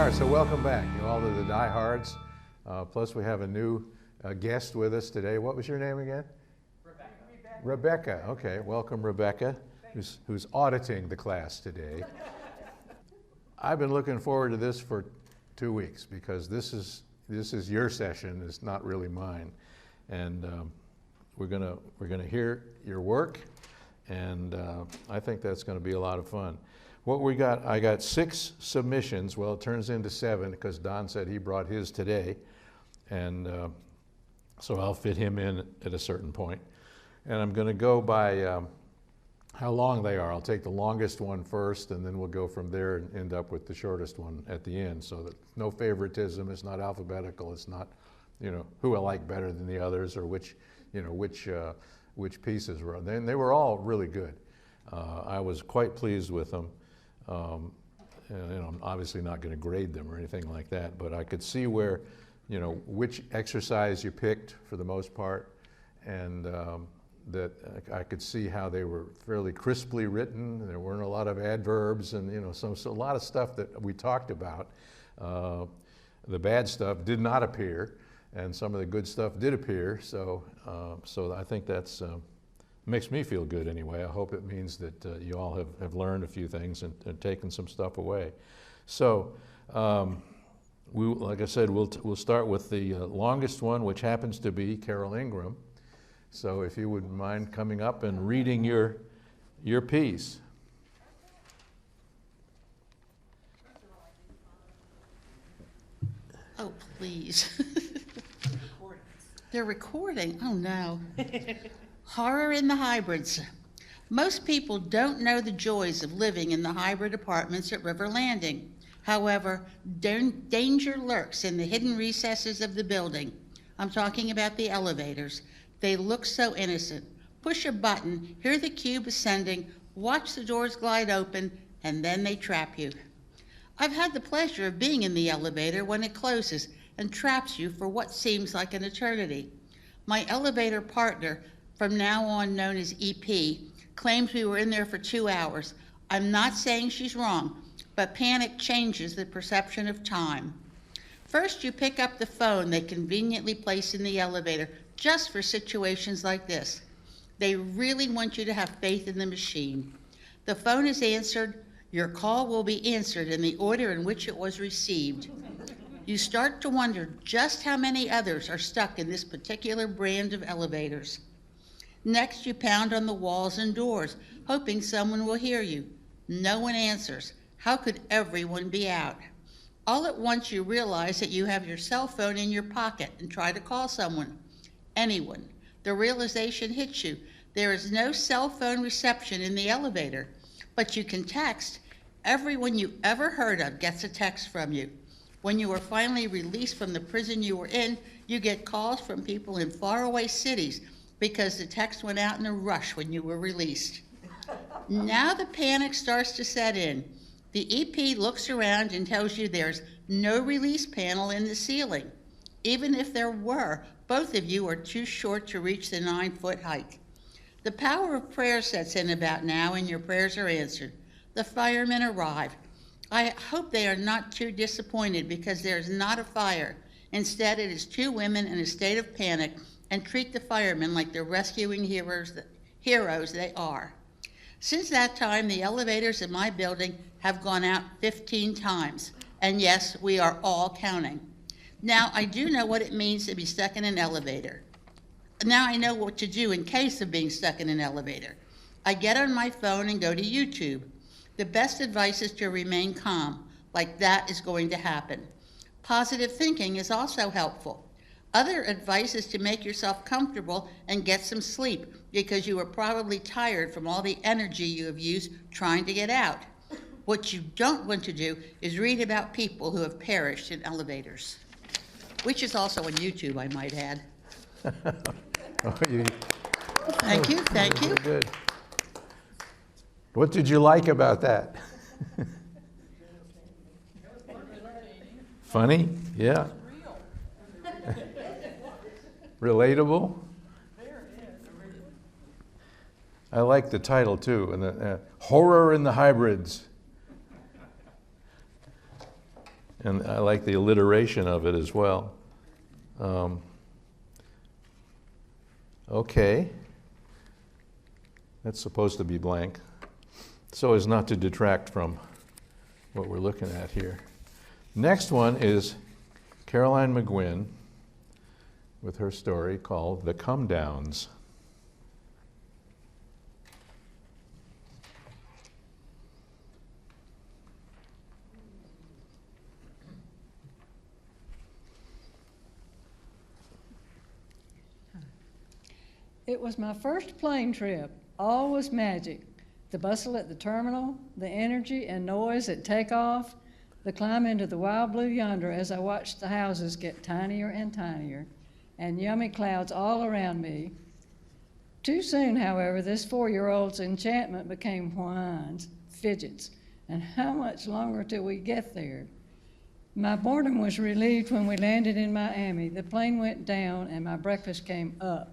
right, so welcome back. You all are the diehards. Plus we have a new guest with us today. What was your name again? Rebecca. Okay, welcome Rebecca, who's auditing the class today. I've been looking forward to this for 2 weeks because this is your session. It's not really mine, and we're gonna hear your work, and I think that's going to be a lot of fun. What we got, I got 6 submissions. Well, it turns into 7 because Don said he brought his today, and so I'll fit him in at a certain point. And I'm going to go by how long they are. I'll take the longest one first, and then we'll go from there and end up with the shortest one at the end. So that no favoritism. It's not alphabetical. It's not, who I like better than the others or which pieces were. They were all really good. I was quite pleased with them. And, I'm obviously not going to grade them or anything like that, but I could see where, which exercise you picked for the most part, and that I could see how they were fairly crisply written. There weren't a lot of adverbs, and so a lot of stuff that we talked about. The bad stuff did not appear, and some of the good stuff did appear. So I think that's makes me feel good anyway. I hope it means that you all have learned a few things and taken some stuff away. So, like I said, we'll start with the longest one, which happens to be Carol Ingram. So if you wouldn't mind coming up and reading your piece. Oh, please. They're recording. Oh, no. Horror in the hybrids. Most people don't know the joys of living in the hybrid apartments at River Landing. However, danger lurks in the hidden recesses of the building. I'm talking about the elevators. They look so innocent. Push a button, hear the cube ascending, watch the doors glide open, and then they trap you. I've had the pleasure of being in the elevator when it closes and traps you for what seems like an eternity. My elevator partner, from now on known as EP, claims we were in there for 2 hours. I'm not saying she's wrong, but panic changes the perception of time. First, you pick up the phone they conveniently place in the elevator just for situations like this. They really want you to have faith in the machine. The phone is answered. Your call will be answered in the order in which it was received. You start to wonder just how many others are stuck in this particular brand of elevators. Next, you pound on the walls and doors, hoping someone will hear you. No one answers. How could everyone be out? All at once, you realize that you have your cell phone in your pocket and try to call someone. Anyone. The realization hits you. There is no cell phone reception in the elevator, but you can text. Everyone you ever heard of gets a text from you. When you are finally released from the prison you were in, you get calls from people in faraway cities because the text went out in a rush when you were released. Now the panic starts to set in. The EP looks around and tells you there's no release panel in the ceiling. Even if there were, both of you are too short to reach the 9-foot height. The power of prayer sets in about now, and your prayers are answered. The firemen arrive. I hope they are not too disappointed because there is not a fire. Instead, it is 2 women in a state of panic and treat the firemen like the rescuing heroes they are. Since that time, the elevators in my building have gone out 15 times. And yes, we are all counting. Now, I do know what it means to be stuck in an elevator. Now I know what to do in case of being stuck in an elevator. I get on my phone and go to YouTube. The best advice is to remain calm, like that is going to happen. Positive thinking is also helpful. Other advice is to make yourself comfortable and get some sleep because you are probably tired from all the energy you have used trying to get out. What you don't want to do is read about people who have perished in elevators, which is also on YouTube, I might add. Thank you. Very good. What did you like about that? Funny? Yeah. Relatable? I like the title too, and Horror in the Hybrids. And I like the alliteration of it as well. Okay. That's supposed to be blank, so as not to detract from what we're looking at here. Next one is Caroline McGuinn with her story called The Come Downs. It was my first plane trip. All was magic. The bustle at the terminal, the energy and noise at takeoff, the climb into the wild blue yonder as I watched the houses get tinier and tinier, and yummy clouds all around me. Too soon, however, this 4-year-old's enchantment became whines, fidgets, and how much longer till we get there? My boredom was relieved when we landed in Miami. The plane went down and my breakfast came up.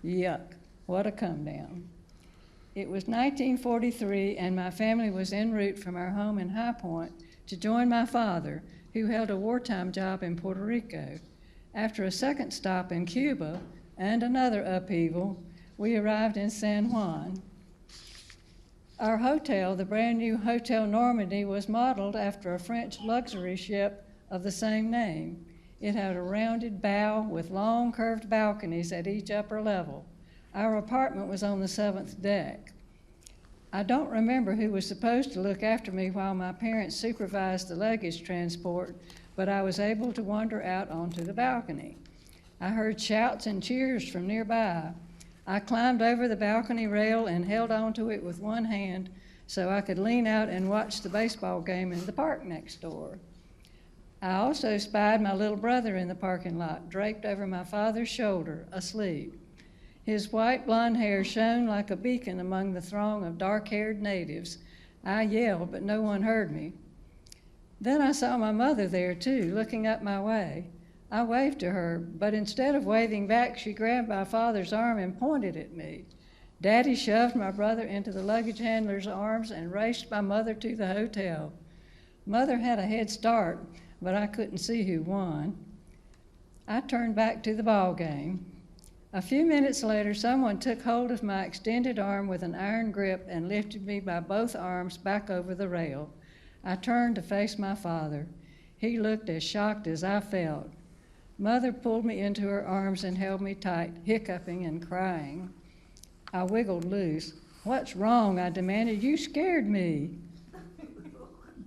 Yuck, what a come down. It was 1943 and my family was en route from our home in High Point to join my father, who held a wartime job in Puerto Rico. After a second stop in Cuba and another upheaval, we arrived in San Juan. Our hotel, the brand new Hotel Normandy, was modeled after a French luxury ship of the same name. It had a rounded bow with long curved balconies at each upper level. Our apartment was on the 7th deck. I don't remember who was supposed to look after me while my parents supervised the luggage transport, but I was able to wander out onto the balcony. I heard shouts and cheers from nearby. I climbed over the balcony rail and held onto it with one hand so I could lean out and watch the baseball game in the park next door. I also spied my little brother in the parking lot, draped over my father's shoulder, asleep. His white blonde hair shone like a beacon among the throng of dark-haired natives. I yelled, but no one heard me. Then I saw my mother there too, looking up my way. I waved to her, but instead of waving back, she grabbed my father's arm and pointed at me. Daddy shoved my brother into the luggage handler's arms and raced my mother to the hotel. Mother had a head start, but I couldn't see who won. I turned back to the ball game. A few minutes later, someone took hold of my extended arm with an iron grip and lifted me by both arms back over the rail. I turned to face my father. He looked as shocked as I felt. Mother pulled me into her arms and held me tight, hiccuping and crying. I wiggled loose. "What's wrong?" I demanded. "You scared me."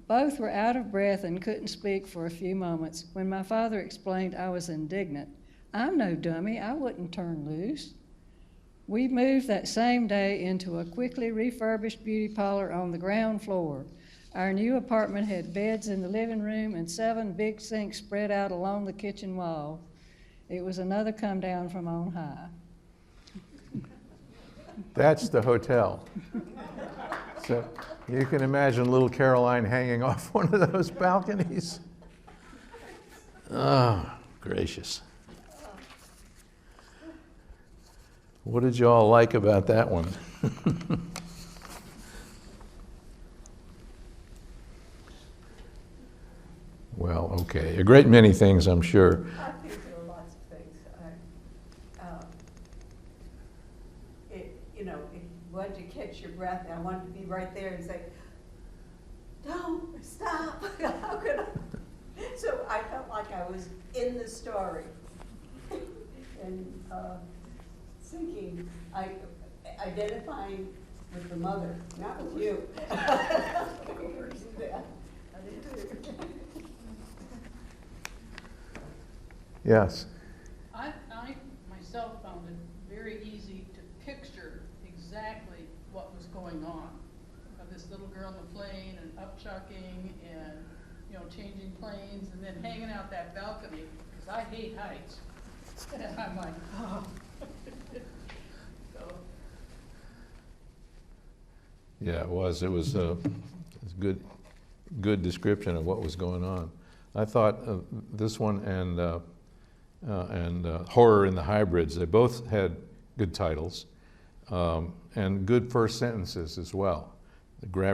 Both were out of breath and couldn't speak for a few moments. When my father explained, I was indignant. "I'm no dummy. I wouldn't turn loose." We moved that same day into a quickly refurbished beauty parlor on the ground floor. Our new apartment had beds in the living room and 7 big sinks spread out along the kitchen wall. It was another come down from on high. That's the hotel. So you can imagine little Caroline hanging off one of those balconies. Oh, gracious. What did you all like about that one? Well, okay. A great many things, I'm sure. I think there are lots of things. You wanted to catch your breath, and I wanted to be right there and say, "Don't stop." How could I? So I felt like I was in the story. And thinking, identifying with the mother, not with you. I did too. Yes. I myself found it very easy to picture exactly what was going on. Of this little girl on the plane and upchucking and changing planes and then hanging out that balcony, because I hate heights. And I'm like, oh. So. Yeah, it was. It was a good description of what was going on. I thought this one and Horror in the Hybrids, they both had good titles and good first sentences as well.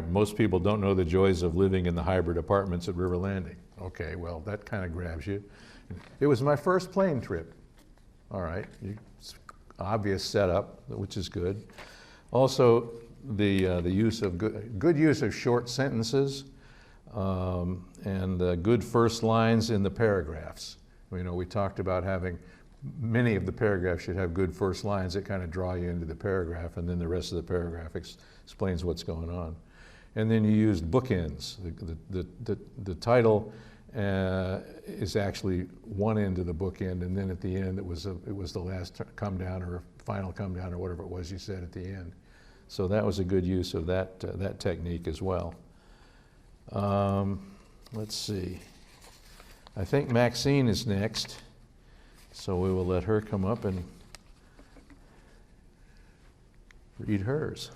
Most people don't know the joys of living in the hybrid apartments at River Landing. Okay, well, that kind of grabs you. It was my first plane trip. All right, obvious setup, which is good. Also, the use of good use of short sentences and good first lines in the paragraphs. You know, we talked about having many of the paragraphs should have good first lines that kind of draw you into the paragraph, and then the rest of the paragraph explains what's going on. And then you used bookends. The title is actually one end of the bookend, and then at the end it was the last come down or final come down or whatever it was you said at the end. So that was a good use of that technique as well. Let's see. I think Maxine is next, so we will let her come up and read hers.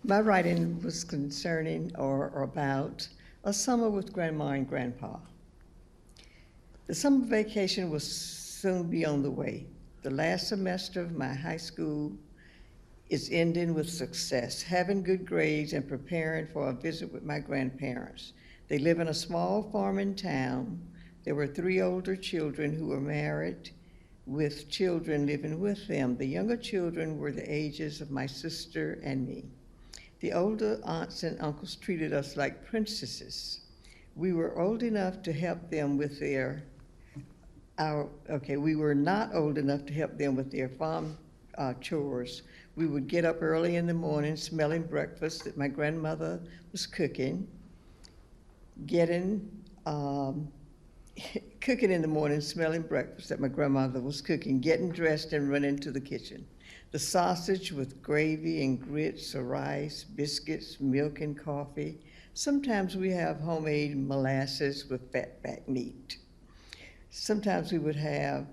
My writing was concerning or about a summer with Grandma and Grandpa. The summer vacation will soon be on the way. The last semester of my high school is ending with success, having good grades and preparing for a visit with my grandparents. They live in a small farming town. There were 3 older children who were married with children living with them. The younger children were the ages of my sister and me. The older aunts and uncles treated us like princesses. We were old enough to help them with we were not old enough to help them with their farm chores. We would get up early in the morning smelling breakfast that my grandmother was cooking, cooking in the morning, smelling breakfast that my grandmother was cooking, getting dressed and running to the kitchen. The sausage with gravy and grits or rice, biscuits, milk and coffee. Sometimes we have homemade molasses with fatback meat. Sometimes we would have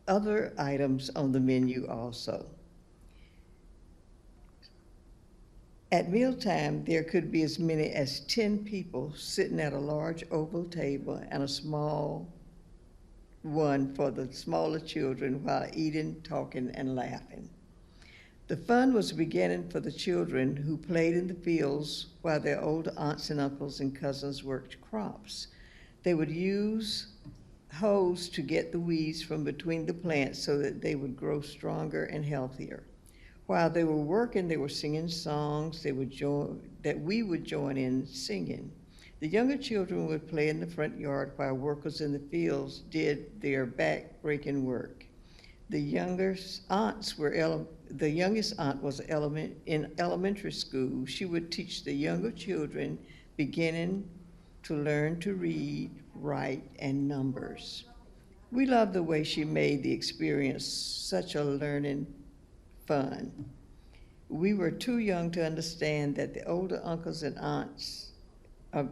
other items on the menu also. At mealtime, there could be as many as 10 people sitting at a large oval table and a small one for the smaller children while eating, talking, and laughing. The fun was beginning for the children who played in the fields while their older aunts and uncles and cousins worked crops. They would use hoes to get the weeds from between the plants so that they would grow stronger and healthier. While they were working, they were singing songs that we would join in singing. The younger children would play in the front yard while workers in the fields did their back-breaking work. The youngest aunt was in elementary school. She would teach the younger children beginning to learn to read, write, and numbers. We loved the way she made the experience such a learning fun. We were too young to understand that the older uncles and aunts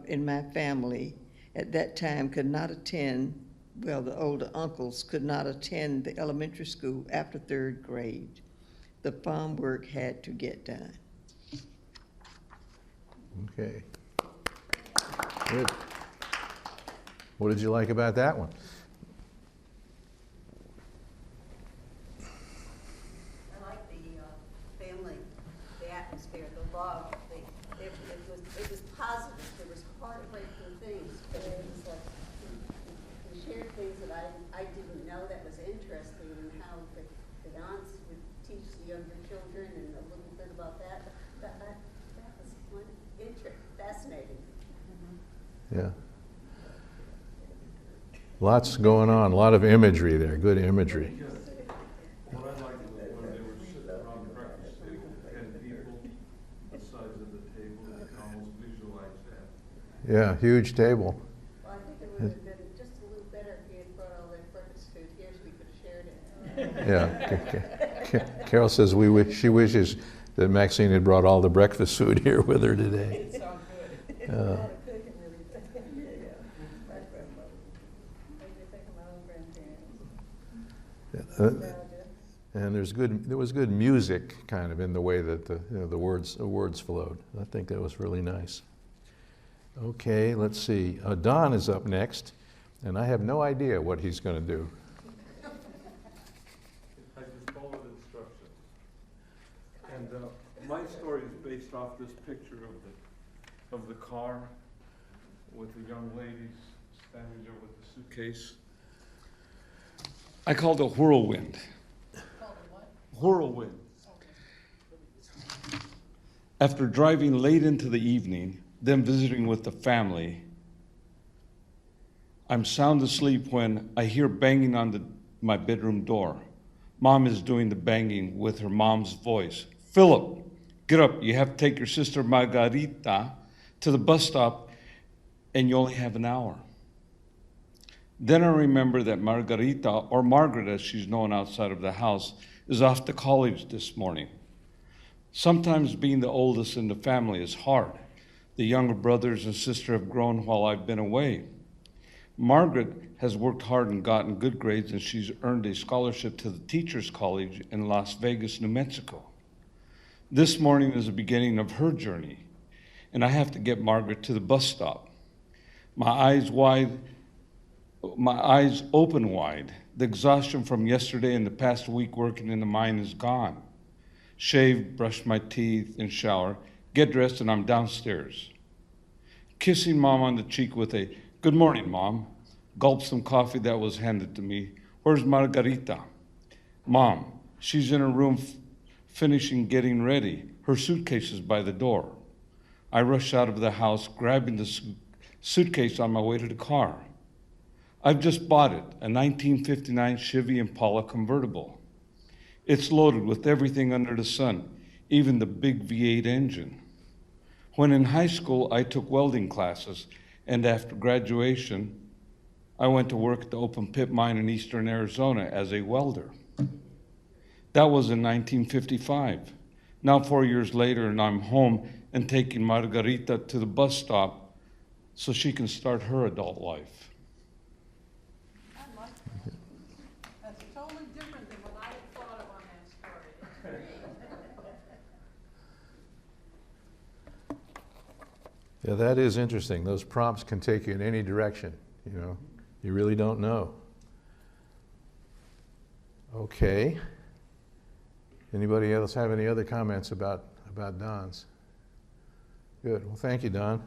in my family at that time could not attend, the older uncles could not attend the elementary school after 3rd grade. The farm work had to get done. Okay. Good. What did you like about that one? I like the family, the atmosphere, the love. It was positive. There was heartbreaking things, but it was like we shared things that I didn't know that was interesting, and how the aunts would teach the younger children and a little bit about that. That was fascinating. Yeah. Lots going on, a lot of imagery there, good imagery. What I liked was when they were sitting around the breakfast table, 10 people, the size of the table, you can almost visualize that. Yeah, huge table. Well, I think it would have been just a little better if he had brought all that breakfast food here so we could have shared it. Yeah. Carol says she wishes that Maxine had brought all the breakfast food here with her today. It sounds good. And there was good music kind of in the way that the words flowed. I think that was really nice. Okay, let's see. Don is up next, and I have no idea what he's going to do. I just followed My story is based off this picture of the car with the young ladies standing there with the suitcase. I called it whirlwind. Whirlwind. After driving late into the evening, then visiting with the family, I'm sound asleep when I hear banging on my bedroom door. Mom is doing the banging with her mom's voice. Philip, get up. You have to take your sister Margarita to the bus stop, and you only have an hour. Then I remember that Margarita, or Margaret as she's known outside of the house, is off to college this morning. Sometimes being the oldest in the family is hard. The younger brothers and sister have grown while I've been away. Margaret has worked hard and gotten good grades, and she's earned a scholarship to the Teachers College in Las Vegas, New Mexico. This morning is the beginning of her journey, and I have to get Margaret to the bus stop. My eyes open wide. The exhaustion from yesterday and the past week working in the mine is gone. Shave, brush my teeth, and shower, get dressed, and I'm downstairs. Kissing Mom on the cheek with a, "Good morning, Mom." Gulp some coffee that was handed to me. "Where's Margarita?" "Mom, she's in her room finishing getting ready. Her suitcase is by the door." I rush out of the house, grabbing the suitcase on my way to the car. I've just bought it, a 1959 Chevy Impala convertible. It's loaded with everything under the sun, even the big V8 engine. When in high school, I took welding classes, and after graduation, I went to work at the open pit mine in eastern Arizona as a welder. That was in 1955. Now 4 years later, and I'm home and taking Margarita to the bus stop so she can start her adult life. I like that. That's totally different than what I had thought of on that story. Yeah, that is interesting. Those prompts can take you in any direction, you know. You really don't know. Okay. Anybody else have any other comments about Don's? Good. Well, thank you, Don.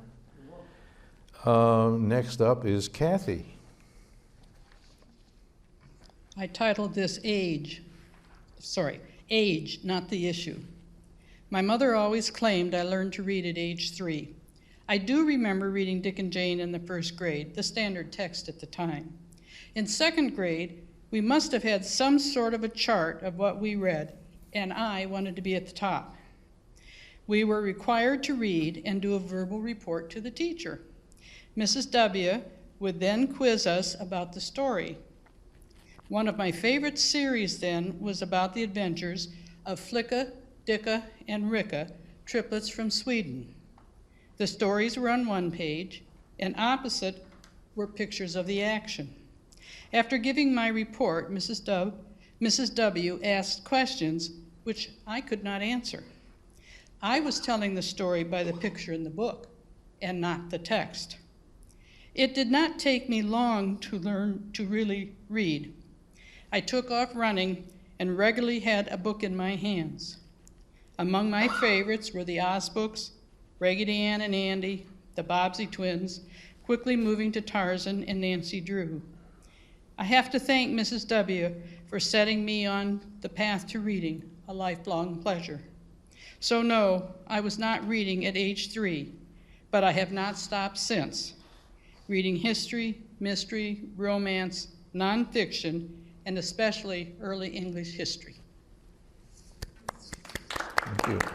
Next up is Kathy. I titled this Age, not the issue. My mother always claimed I learned to read at age 3. I do remember reading Dick and Jane in the first grade, the standard text at the time. In second grade, we must have had some sort of a chart of what we read, and I wanted to be at the top. We were required to read and do a verbal report to the teacher. Mrs. W. would then quiz us about the story. One of my favorite series then was about the adventures of Flicka, Dicka, and Ricka, triplets from Sweden. The stories were on one page, and opposite were pictures of the action. After giving my report, Mrs. W. asked questions which I could not answer. I was telling the story by the picture in the book and not the text. It did not take me long to learn to really read. I took off running and regularly had a book in my hands. Among my favorites were the Oz books, Raggedy Ann and Andy, the Bobbsey twins, quickly moving to Tarzan and Nancy Drew. I have to thank Mrs. W. for setting me on the path to reading, a lifelong pleasure. So no, I was not reading at age 3, but I have not stopped since. Reading history, mystery, romance, nonfiction, and especially early English history. Thank you.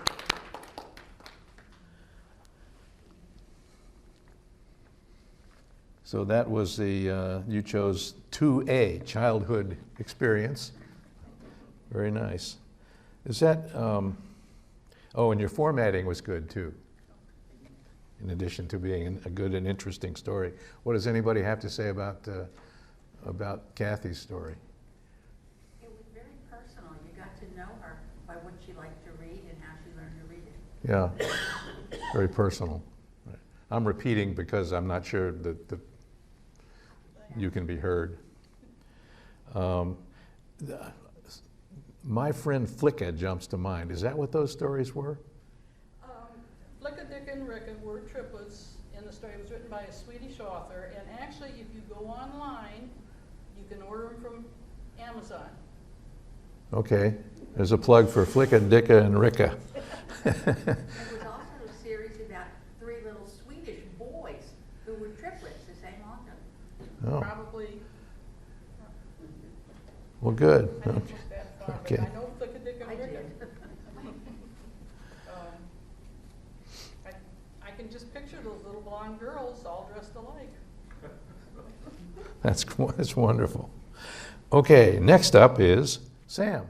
So that was the, you chose 2A, childhood experience. Very nice. Is that, oh, and your formatting was good too, in addition to being a good and interesting story. What does anybody have to say about Kathy's story? It was very personal. You got to know her by what she liked to read and how she learned to read it. Yeah, very personal. Right. I'm repeating because I'm not sure that you can be heard. My friend Flicka jumps to mind. Is that what those stories were? Flicka, Dicka, and Ricka were triplets in the story. It was written by a Swedish author, and actually, if you go online, you can order them from Amazon. Okay, there's a plug for Flicka, Dicka, and Ricka. There was also a series about 3 little Swedish boys who were triplets, the same author. Oh, Probably, well, good. I didn't look that far, but Okay. I know Flicka, Dicka, I and Ricka. did. I can just picture those little blonde girls all dressed alike. That's wonderful. Okay, next up is Sam.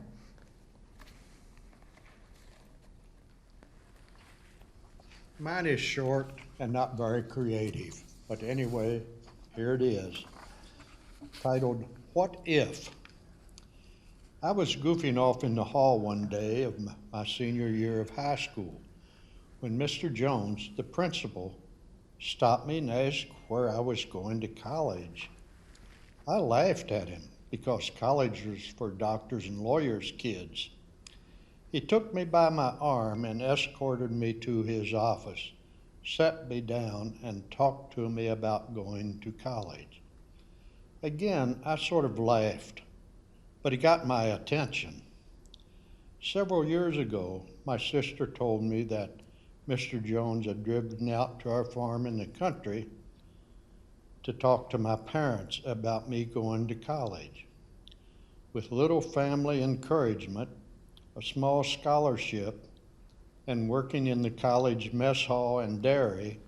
Mine is short and not very creative, but anyway, here it is. Titled, What If? I was goofing off in the hall one day of my senior year of high school when Mr. Jones, the principal, stopped me and asked where I was going to college. I laughed at him because college was for doctors and lawyers' kids. He took me by my arm and escorted me to his office, sat me down, and talked to me about going to college. Again, I sort of laughed, but he got my attention. Several years ago, my sister told me that Mr. Jones had driven out to our farm in the country to talk to my parents about me going to college. With little family encouragement, a small scholarship, and working in the college mess hall and dairy,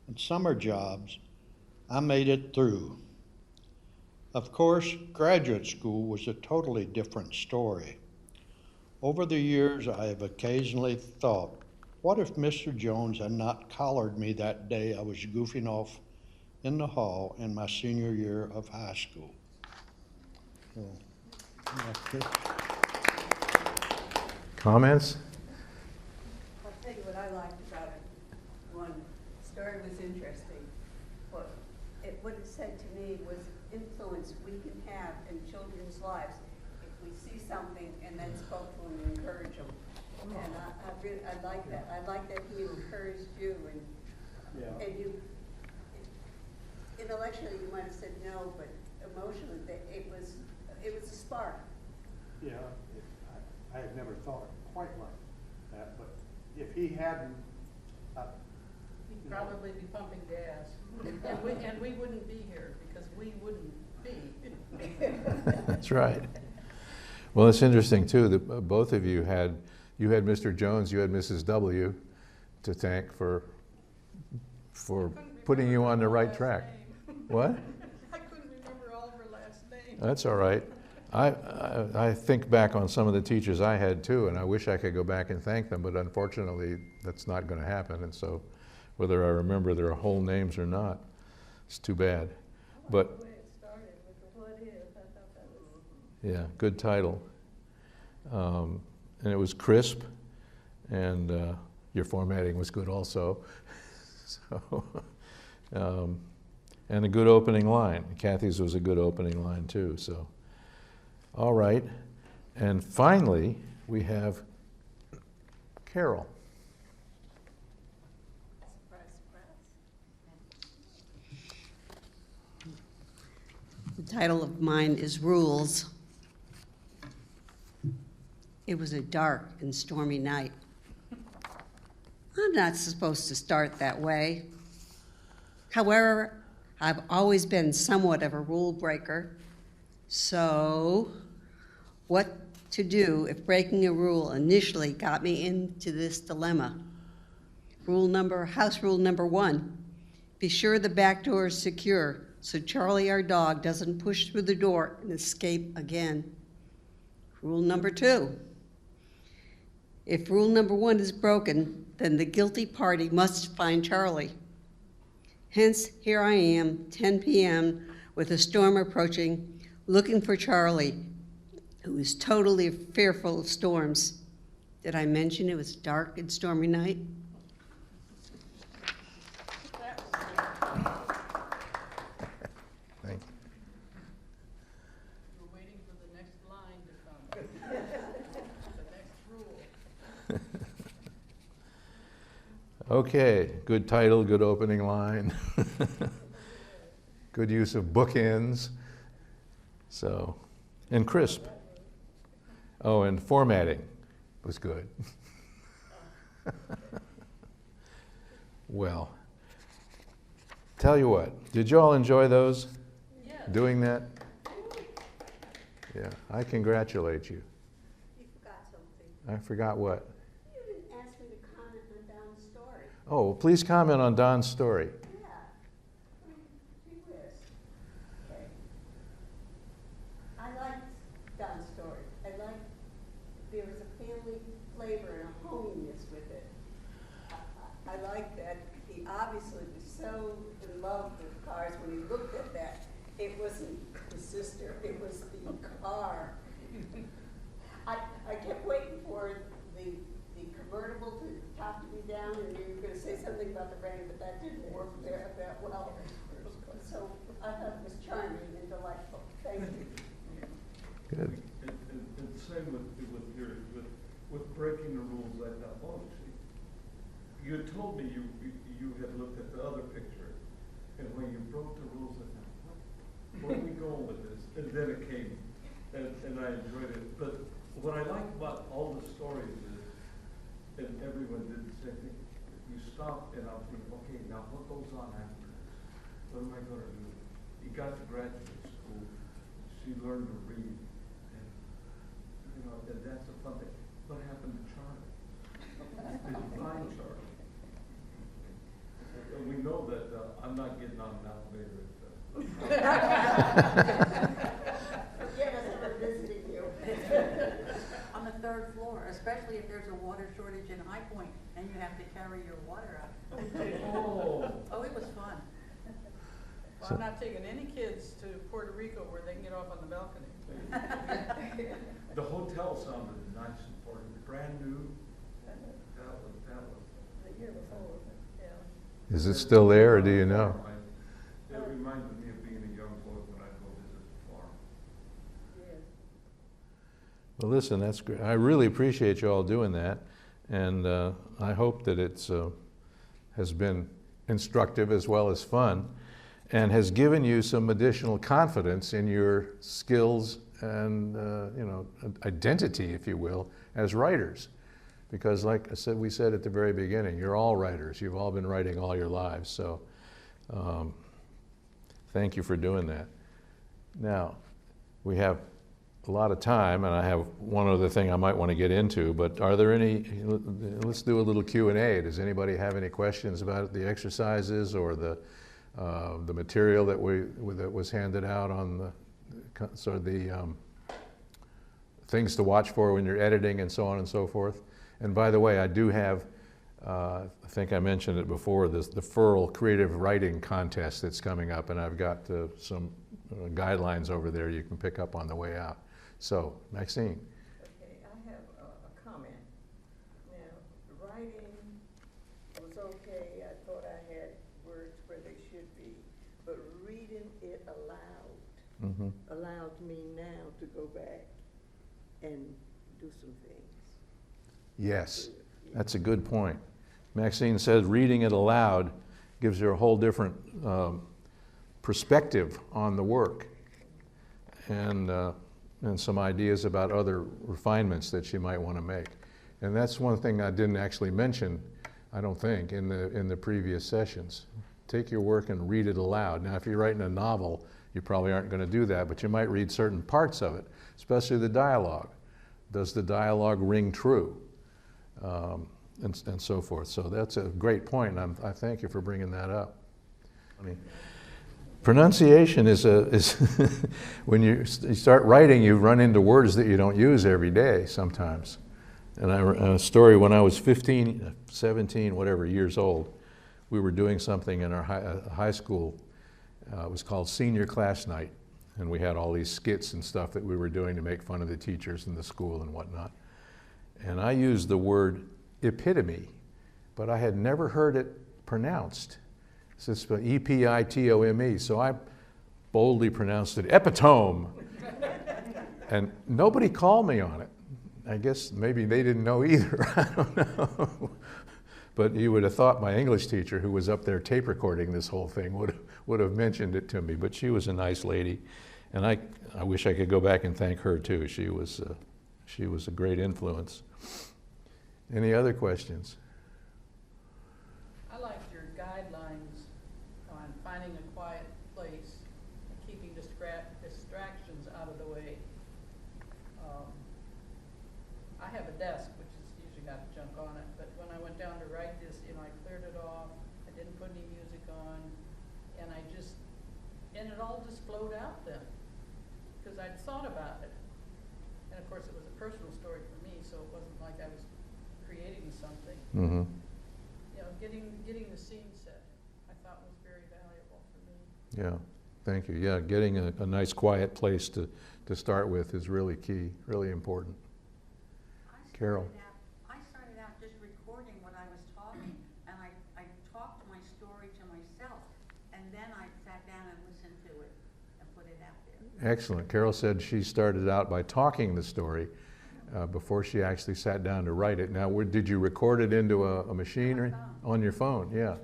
and summer jobs, I made it through. Of course, graduate school was a totally different story. Over the years, I have occasionally thought, what if Mr. Jones had not collared me that day I was goofing off in the hall in my senior year of high school? Comments? I'll tell you what I liked about it. One story was interesting. What it said to me was influence we can have in children's lives if we see something and then spoke to them and encourage them. And I like that. I like that he encouraged you and you, intellectually you might have said no, but emotionally it was a spark. Yeah, I had never thought quite like that, but if he hadn't, He'd probably be pumping gas. And we wouldn't be here because we wouldn't be. That's right. Well, it's interesting too that both of you had Mr. Jones, you had Mrs. W to thank for putting you on the right track. What? I couldn't remember all of her last name. That's all right. I think back on some of the teachers I had too, and I wish I could go back and thank them, but unfortunately that's not going to happen. And so whether I remember their whole names or not, it's too bad. But The way it started with the what if, I thought that was. yeah, good title. And it was crisp, and your formatting was good also. So, and a good opening line. Kathy's was a good opening line too. So, all right. And finally, we have Carol. Surprise, surprise. The title of mine is Rules. It was a dark and stormy night. I'm not supposed to start that way. However, I've always been somewhat of a rule breaker. So, what to do if breaking a rule initially got me into this dilemma? House rule number 1, be sure the back door is secure so Charlie, our dog, doesn't push through the door and escape again. Rule number 2, if rule number 1 is broken, then the guilty party must find Charlie. Hence, here I am, 10 p.m., with a storm approaching, looking for Charlie, who is totally fearful of storms. Did I mention it was a dark and stormy night? Thank you. We're waiting for the next line to come. The next rule. Okay, good title, good opening line. Good use of bookends. So, and crisp. Oh, and formatting was good. Well, tell you what, did you all enjoy those? Yes. Doing that? Yeah, I congratulate you. You forgot something. I forgot what? You didn't ask me to comment on Don's story. Oh, well, please comment on Don's story. Yeah. Gee whiz. Okay. I liked Don's story. I liked, there was a family flavor and a hominess with it. I liked that he obviously was so in love with cars when he looked at that. It wasn't his sister, it was the car. I kept waiting for the convertible to top to be down, and you were gonna say something about the rain, but that didn't work there that well. So I thought it was charming and delightful. Thank you. Good. And same with breaking the rules like that. Oh, see, you had told me you had looked at the other picture, and when you broke the rules, I thought, where are we going with this? And then it came, and I enjoyed it. But what I like about all the stories is, and everyone did the same thing, you stop and I'll think, okay, now what goes on after this? What am I going to do? He got to graduate school. She learned to read. And, you know, and that's a fun thing. What happened to Charlie? Did you find Charlie? And we know that I'm not getting on an elevator. Forgive us for visiting you. On the third floor, especially if there's a water shortage in High Point and you have to carry your water out. Oh, it was fun. Well, I'm not taking any kids to Puerto Rico where they can get off on the balcony. The hotel sounded nice and brand new. That was. The year before, yeah. Is it still there, or do you know? It reminded me of being a young boy when I go visit the farm. Well, listen, that's great. I really appreciate you all doing that, and I hope that it's has been instructive as well as fun, and has given you some additional confidence in your skills and you know, identity, if you will, as writers. Because, like I said, we said at the very beginning, you're all writers. You've all been writing all your lives. So, thank you for doing that. Now, we have a lot of time, and I have one other thing I might want to get into, but are there any, let's do a little Q&A. Does anybody have any questions about the exercises or the material that was handed out on the, sort of the things to watch for when you're editing and so on and so forth? And by the way, I do have, I think I mentioned it before, the FURL Creative Writing Contest that's coming up, and I've got some guidelines over there you can pick up on the way out. So, Maxine. Okay, I have a comment. Now, writing was okay. I thought I had words where they should be, but reading it aloud allowed me now to go back and do some things. Yes, that's a good point. Maxine says reading it aloud gives her a whole different perspective on the work, and some ideas about other refinements that she might want to make. And that's one thing I didn't actually mention, I don't think, in the previous sessions. Take your work and read it aloud. Now, if you're writing a novel, you probably aren't going to do that, but you might read certain parts of it, especially the dialogue. Does the dialogue ring true? And so forth. So that's a great point, and I thank you for bringing that up. I mean, pronunciation is when you start writing, you run into words that you don't use every day sometimes. And a story, when I was 15, 17, whatever, years old, we were doing something in our high school. It was called Senior Class Night, and we had all these skits and stuff that we were doing to make fun of the teachers in the school and whatnot. And I used the word epitome, but I had never heard it pronounced. It's E-P-I-T-O-M-E, so I boldly pronounced it epitome. And nobody called me on it. I guess maybe they didn't know either, I don't know. But you would have thought my English teacher, who was up there tape recording this whole thing, would have mentioned it to me. But she was a nice lady, and I wish I could go back and thank her too. She was a great influence. Any other questions? I liked your guidelines on finding a quiet place and keeping distractions out of the way. I have a desk, which has usually got junk on it, but when I went down to write this, I cleared it off. I didn't put any music on, and it all just flowed out then, because I'd thought about it. And of course, it was a personal story for me, so it wasn't like I was creating something. Mm-hmm. Getting the scene set, I thought was very valuable for me. Yeah, thank you. Yeah, getting a nice quiet place to start with is really key, really important. Carol. I started out just recording what I was talking, and I talked my story to myself, and then I sat down and listened to it and put it out there. Excellent. Carol said she started out by talking the story before she actually sat down to write it. Now, did you record it into a machine or on your phone? Yeah,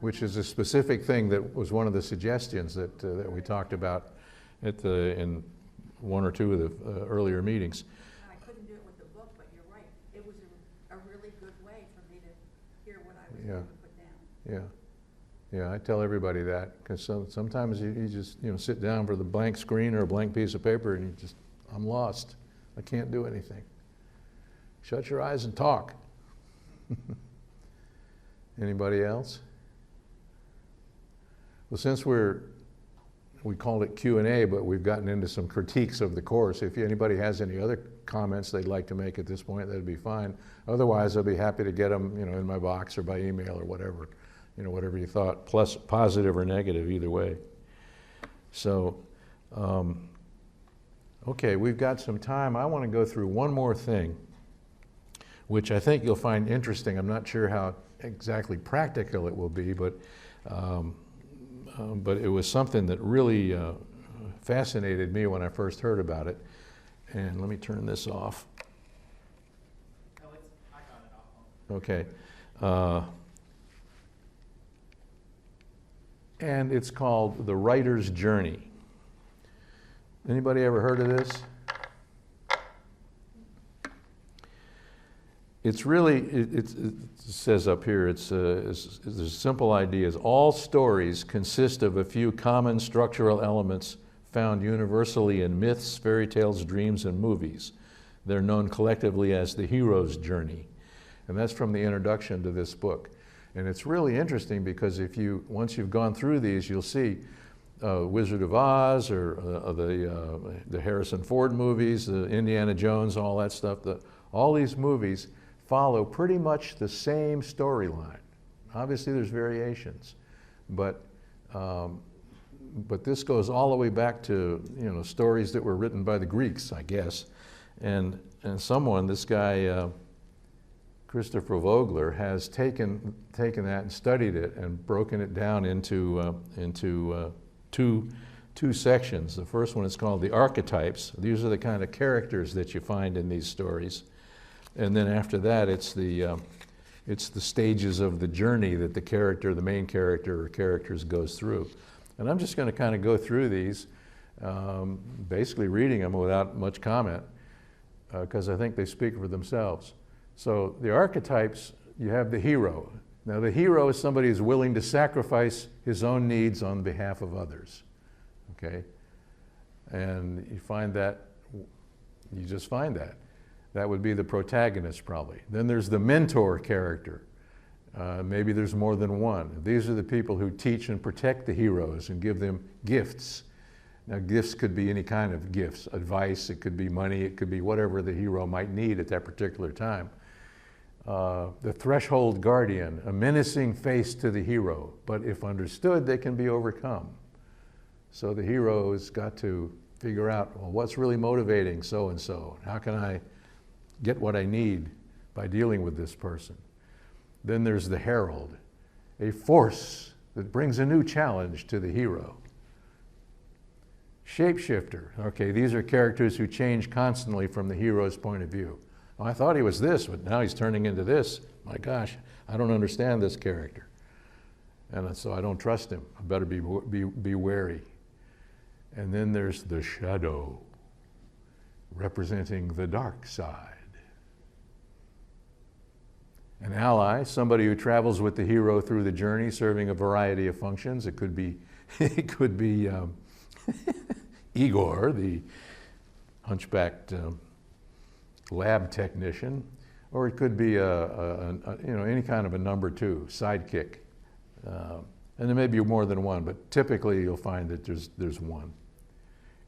which is a specific thing that was one of the suggestions that we talked about in one or two of the earlier meetings. I couldn't do it with the book, but you're right. It was a really good way for me to hear what I was going to put down. Yeah. Yeah, I tell everybody that, because sometimes you just sit down for the blank screen or a blank piece of paper and I'm lost. I can't do anything. Shut your eyes and talk. Anybody else? Well, since we called it Q&A, but we've gotten into some critiques of the course. If anybody has any other comments they'd like to make at this point, that'd be fine. Otherwise, I'll be happy to get them, in my box or by email or whatever. Whatever you thought, plus positive or negative, either way. So, okay, we've got some time. I want to go through one more thing, which I think you'll find interesting. I'm not sure how exactly practical it will be, but it was something that really fascinated me when I first heard about it. And let me turn this off. I got it off. Okay. And it's called The Writer's Journey. Anybody ever heard of this? It's really, it says up here, there's simple ideas. All stories consist of a few common structural elements found universally in myths, fairy tales, dreams, and movies. They're known collectively as the hero's journey. And that's from the introduction to this book. And it's really interesting because once you've gone through these, you'll see Wizard of Oz or the Harrison Ford movies, the Indiana Jones, all that stuff. All these movies follow pretty much the same storyline. Obviously, there's variations, but this goes all the way back to stories that were written by the Greeks, I guess, and this guy. Christopher Vogler has taken that and studied it and broken it down into two sections. The first one is called the archetypes. These are the kind of characters that you find in these stories, and then after that, it's the stages of the journey that the main character or characters goes through. And I'm just going to kind of go through these, basically reading them without much comment, because I think they speak for themselves. So the archetypes, you have the hero. Now the hero is somebody who's willing to sacrifice his own needs on behalf of others, okay? And you just find that. That would be the protagonist probably. Then there's the mentor character. Maybe there's more than one. These are the people who teach and protect the heroes and give them gifts. Now gifts could be any kind of gifts, advice, it could be money, it could be whatever the hero might need at that particular time. The threshold guardian, a menacing face to the hero, but if understood, they can be overcome. So the hero has got to figure out, well, what's really motivating so-and-so? How can I get what I need by dealing with this person? Then there's the herald, a force that brings a new challenge to the hero. Shapeshifter, okay, these are characters who change constantly from the hero's point of view. Well, I thought he was this, but now he's turning into this. My gosh, I don't understand this character. And so I don't trust him. I better be wary. And then there's the shadow, representing the dark side. An ally, somebody who travels with the hero through the journey, serving a variety of functions. It could be, it could be Igor, the hunchbacked lab technician, or it could be you know, any kind of a number two, sidekick. And there may be more than one, but typically you'll find that there's one.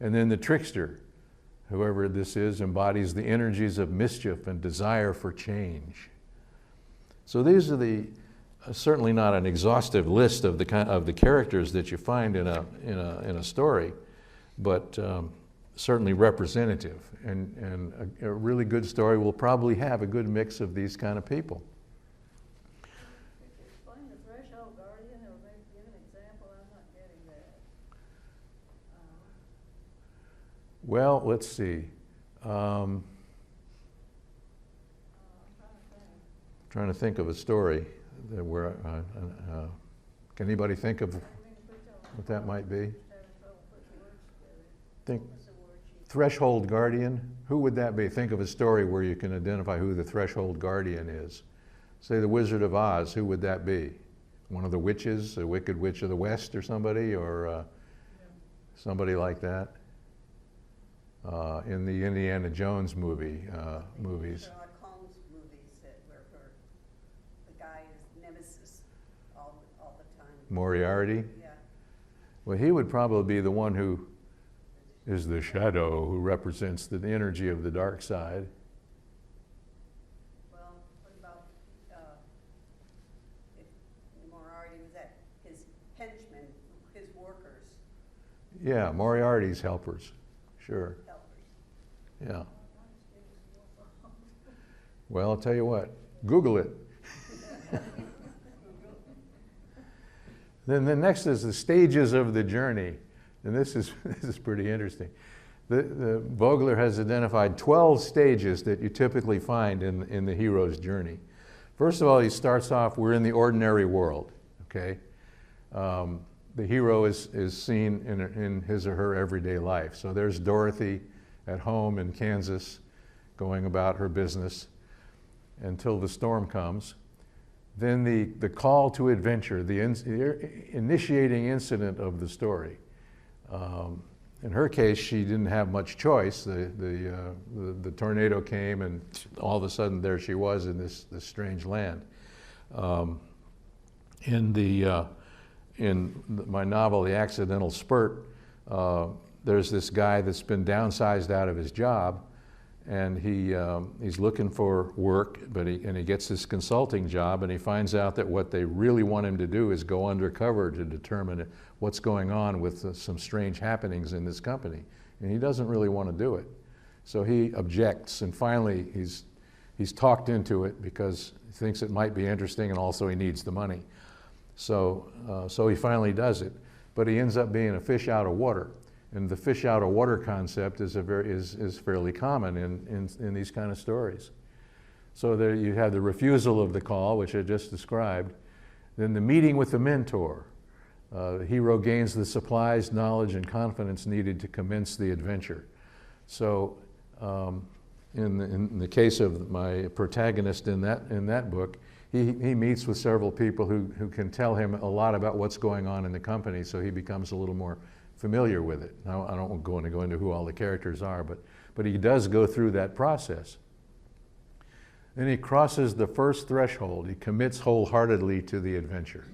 And then the trickster, whoever this is, embodies the energies of mischief and desire for change. So these are the certainly not an exhaustive list of the characters that you find in a story, but certainly representative. And a really good story will probably have a good mix of these kind of people. Explain the threshold guardian, or maybe give an example. I'm not getting that. Well, let's see. Trying to think of a story that where, can anybody think of what that might be? Think threshold guardian. Who would that be? Think of a story where you can identify who the threshold guardian is. Say the Wizard of Oz. Who would that be? One of the witches, a Wicked Witch of the West, or somebody, or somebody like that. In the Indiana Jones movies. Sherlock Holmes movies where the guy is nemesis all the time. Moriarty? Yeah. Well, he would probably be the one who is the shadow, who represents the energy of the dark side. Well, what about if Moriarty was that his henchmen, his workers? Yeah, Moriarty's helpers, sure. Yeah. Well, I'll tell you what, Google it. Then the next is the stages of the journey. And this is pretty interesting. The Vogler has identified 12 stages that you typically find in the hero's journey. First of all, he starts off, we're in the ordinary world, okay? The hero is seen in his or her everyday life. So there's Dorothy at home in Kansas going about her business until the storm comes. Then the call to adventure, the initiating incident of the story. In her case, she didn't have much choice. The tornado came, and all of a sudden there she was in this strange land. In my novel, The Accidental Spurt, there's this guy that's been downsized out of his job, and he's looking for work, and he gets this consulting job, and he finds out that what they really want him to do is go undercover to determine what's going on with some strange happenings in this company, and he doesn't really want to do it. So he objects, and finally he's talked into it because he thinks it might be interesting, and also he needs the money. So he finally does it, but he ends up being a fish out of water. And the fish out of water concept is fairly common in these kind of stories. So there you have the refusal of the call, which I just described. Then the meeting with the mentor. The hero gains the supplies, knowledge, and confidence needed to commence the adventure. So in the case of my protagonist in that book, he meets with several people who can tell him a lot about what's going on in the company, so he becomes a little more familiar with it. Now, I don't want to go into who all the characters are, but he does go through that process. Then he crosses the first threshold. He commits wholeheartedly to the adventure.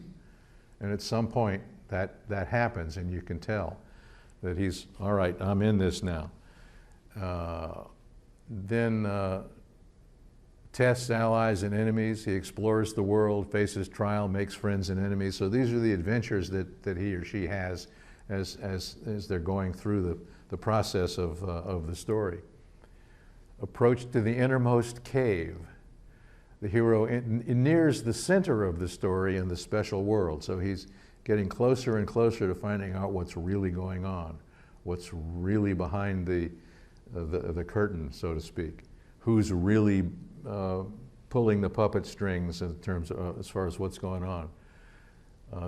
And at some point, that happens, and you can tell that he's, all right, I'm in this now. Then tests allies and enemies. He explores the world, faces trial, makes friends and enemies. So these are the adventures that he or she has as they're going through the process of the story. Approach to the innermost cave. The hero nears the center of the story in the special world. So he's getting closer and closer to finding out what's really going on, what's really behind the curtain, so to speak. Who's really pulling the puppet strings in terms of, as far as what's going on.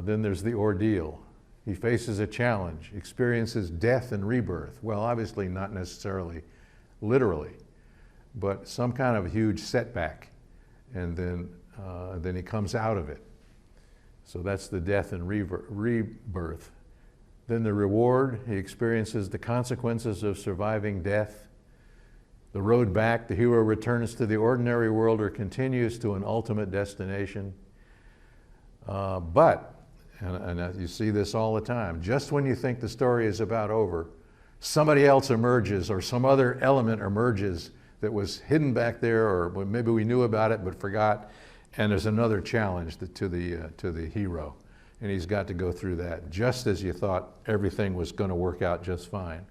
Then there's the ordeal. He faces a challenge, experiences death and rebirth. Well, obviously not necessarily literally, but some kind of huge setback, and then he comes out of it. So that's the death and rebirth. Then the reward, he experiences the consequences of surviving death. The road back, the hero returns to the ordinary world or continues to an ultimate destination. But you see this all the time, just when you think the story is about over, somebody else emerges or some other element emerges that was hidden back there, or maybe we knew about it but forgot, and there's another challenge to the hero, and he's got to go through that just as you thought everything was going to work out just fine.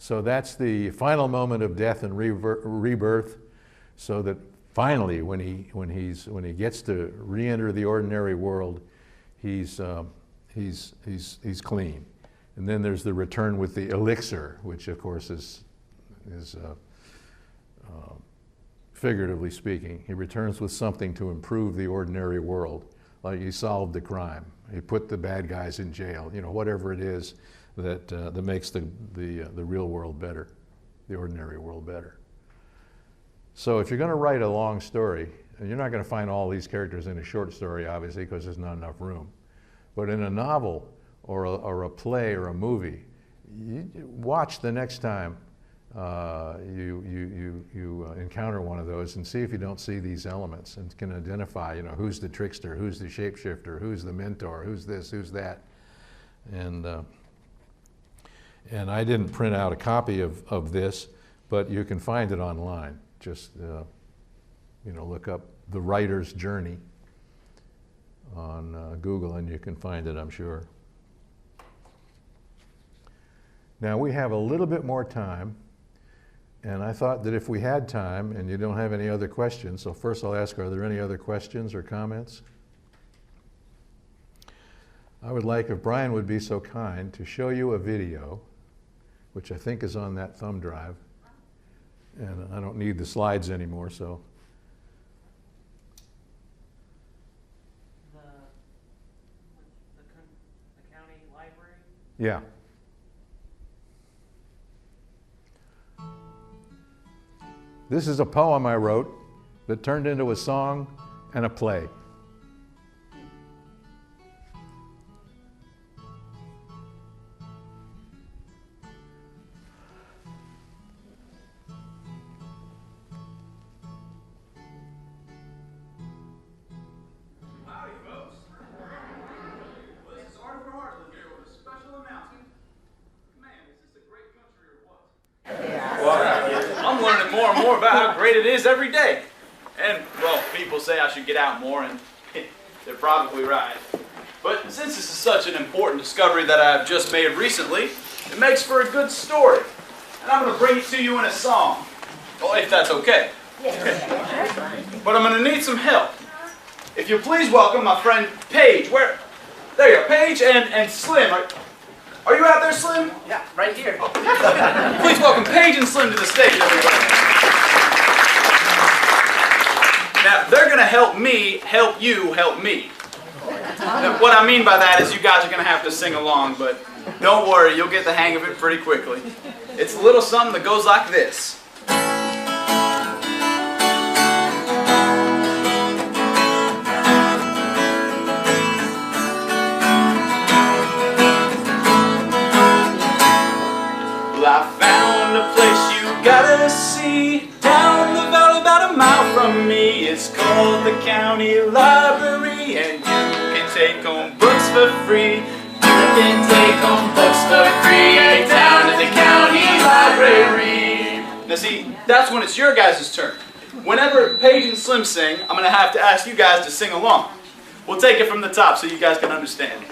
So that's the final moment of death and rebirth, so that finally when he gets to re-enter the ordinary world, he's clean. And then there's the return with the elixir, which of course is figuratively speaking. He returns with something to improve the ordinary world, like he solved the crime, he put the bad guys in jail, you know, whatever it is that makes the real world better, the ordinary world better. So if you're going to write a long story, and you're not going to find all these characters in a short story, obviously, because there's not enough room. But in a novel or a play or a movie, you watch the next time you encounter one of those and see if you don't see these elements and can identify, you know, who's the trickster, who's the shapeshifter, who's the mentor, who's this, who's that. And I didn't print out a copy of this, but you can find it online. Just you know, look up The Writer's Journey on Google and you can find it, I'm sure. Now we have a little bit more time, and I thought that if we had time and you don't have any other questions, so first I'll ask, are there any other questions or comments? I would like, if Brian would be so kind, to show you a video, which I think is on that thumb drive, and I don't need the slides anymore, so. The county library? Yeah. This is a poem I wrote that turned into a song and a play. Howdy, folks. Well, this is Arthur Hartland here with a special announcement. Man, is this a great country or what? Well, I'm learning more and more about how great it is every day. And, well, people say I should get out more, and they're probably right. But since this is such an important discovery that I've just made recently, it makes for a good story. And I'm going to bring it to you in a song. Well, if that's okay. But I'm going to need some help. If you'll please welcome my friend Paige. Where? There you are, Paige and Slim. Are you out there, Slim? Yeah, right here. Oh. Please welcome Paige and Slim to the stage, everybody. Now, they're going to help me help you help me. Now, what I mean by that is you guys are going to have to sing along, but don't worry, you'll get the hang of it pretty quickly. It's a little something that goes like this. I found a place you gotta see, down the valley about a mile from me. It's called the county library, and you can take home books for free. You can take home books for free, down at the county library. Now see, that's when it's your guys' turn. Whenever Paige and Slim sing, I'm gonna have to ask you guys to sing along. We'll take it from the top so you guys can understand.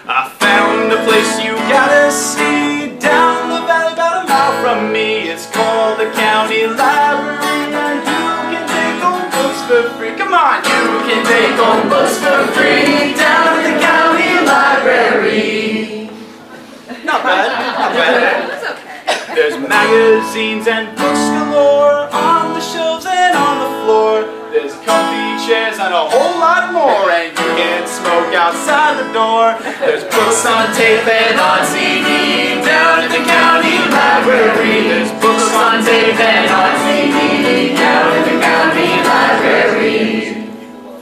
I found a place you gotta see, down the valley about a mile from me. It's called the county library, and you can take home books for free. Come on, you can take home books for free, down at the county library. Not bad, not bad. That's okay. There's magazines and books galore on the shelves and on the floor. and a whole lot more. And you can smoke outside the door. There's books on tape and on CD down at the county library. There's books on tape and on CD down at the county library.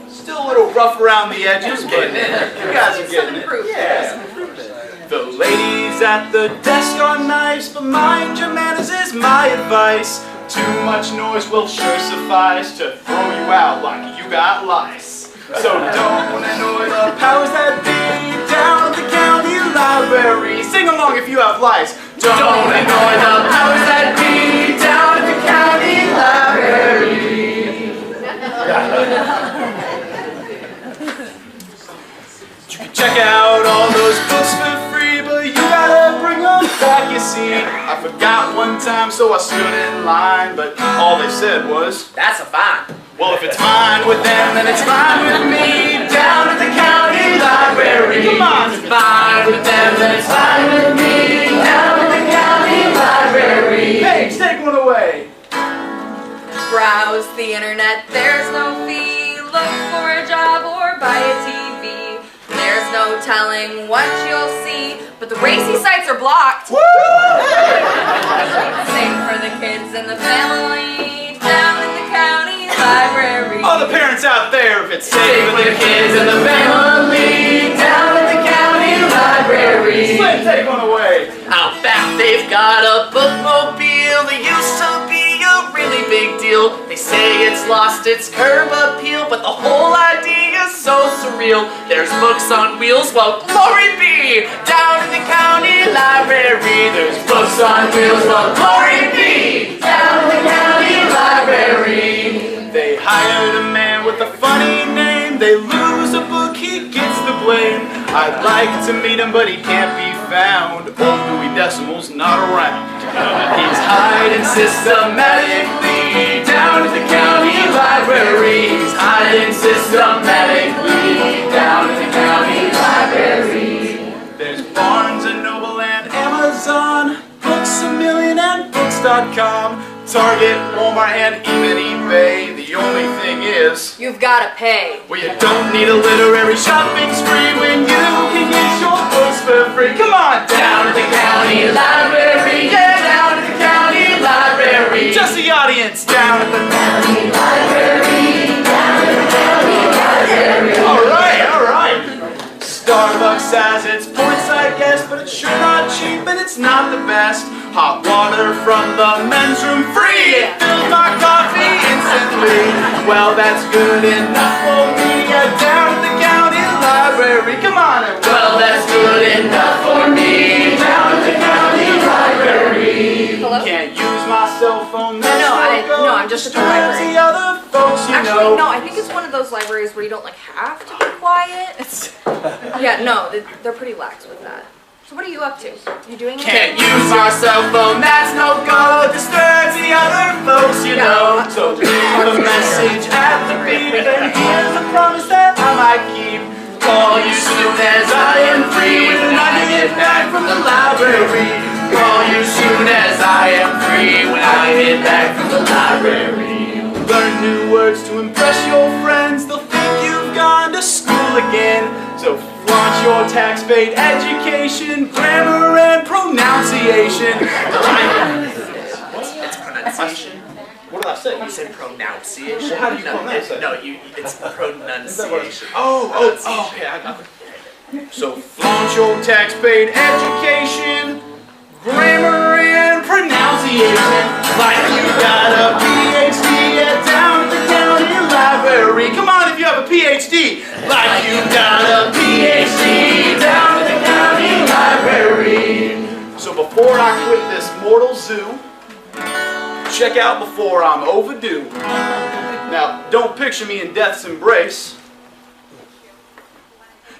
Still a little rough around the edges, but you guys are getting it. Yeah. The ladies at the desk are nice, but mind your manners is my advice. Too much noise will sure suffice to throw you out like you got lice. So don't annoy the powers that be down at the county library. Sing along if you have lice. Don't annoy the powers that be down at the county library. You can check out all those books for free, but you gotta bring them back, you see. I forgot one time, so I stood in line, but all they said was, "That's a fine." Well, if it's fine with them, then it's fine with me. Down at the county library. Come on. If it's fine with them, then it's fine with me. Down at the county library. Hey, take one away. Browse the internet, there's no fee. Look for a job or buy a TV. There's no telling what you'll see, but the racy sites are blocked. Woo! Same for the kids and the family down at the county library. All the parents out there, if it's safe for the kids and the family down at the county library. Slim, take one away. Out back they've got a bookmobile. They used to be a really big deal. They say it's lost its curb appeal, but the whole idea is so surreal. There's books on wheels, well, glory be, down in the county library. There's books on wheels, well, glory be, down in the county library. They hired a man with a funny name. They lose a book, he gets the blame. I'd like to meet him, but he can't be found. Old Dewey Decimal's not around. He's hiding systematically down at the county library. He's hiding systematically down at the county library. There's Barnes and Noble and Amazon, Books A Million and Books.com, Target, Walmart, and even eBay. The only thing is, You've gotta pay. well, you don't need a literary shopping spree when you can get your books for free. Come on, down at the county library. Yeah, down at the county library. Just the audience, down at the county library. Down at the county library. All right, all right. Starbucks has its points, I guess, but it's sure not cheap and it's not the best. Hot water from the men's room free. It fills my coffee instantly. Well, that's good enough for me. Down at the county library. Come on. Well, that's good enough for me. Down at the county library. Hello? Can't use my cell phone. No, I'm just at the library. The other folks, you Actually, know. no, I think it's one of those libraries where you don't like have to be quiet. Yeah, no, they're pretty lax with that. So what are you up to? You doing Can't use my cell phone, that's no go. Disturbs the other folks, you know. So leave a message at the beep, and here's a promise that I might keep. Call you soon as I am free, when I get back from the library. Call you soon as I am free, when I get back from the library. Learn new words to impress your friends. They'll think you've gone to school again. So flaunt your tax-paid education, grammar and pronunciation. It's pronunciation. What did I say? You said pronunciation. Well, how do you pronounce that? No, it's pronunciation. Oh, okay, I got it. So flaunt your tax-paid education, grammar and pronunciation, like you got a PhD at down at the county library. Come on, if you have a PhD, like you got a PhD down at the county library. So before I quit this mortal zoo, check out before I'm overdue. Now, don't picture me in death's embrace.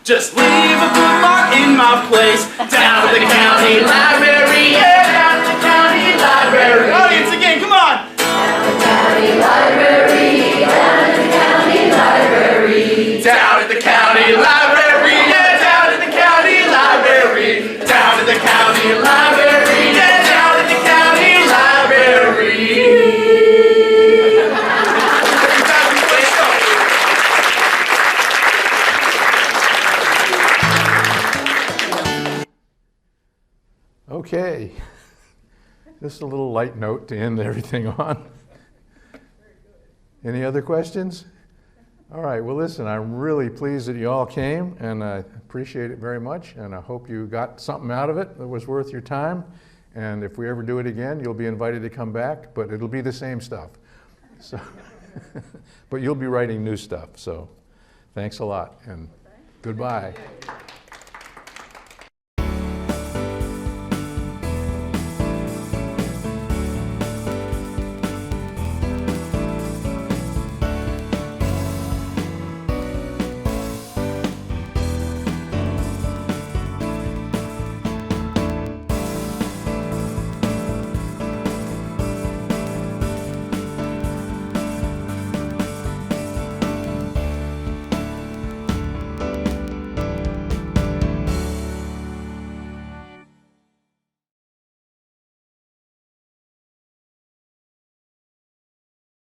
Just leave a bookmark in my place. Down at the county library. Yeah, down at the county library. Audience again, come on. Down at the county library. Down at the county library. Down at the county library. Yeah, down at the county library. Down at the county library. Yeah, down at the county library. Okay. Just a little light note to end everything on. Any other questions? All right, well listen, I'm really pleased that you all came, and I appreciate it very much, and I hope you got something out of it that was worth your time. And if we ever do it again, you'll be invited to come back, but it'll be the same stuff. So, but you'll be writing new stuff, so thanks a lot, and goodbye.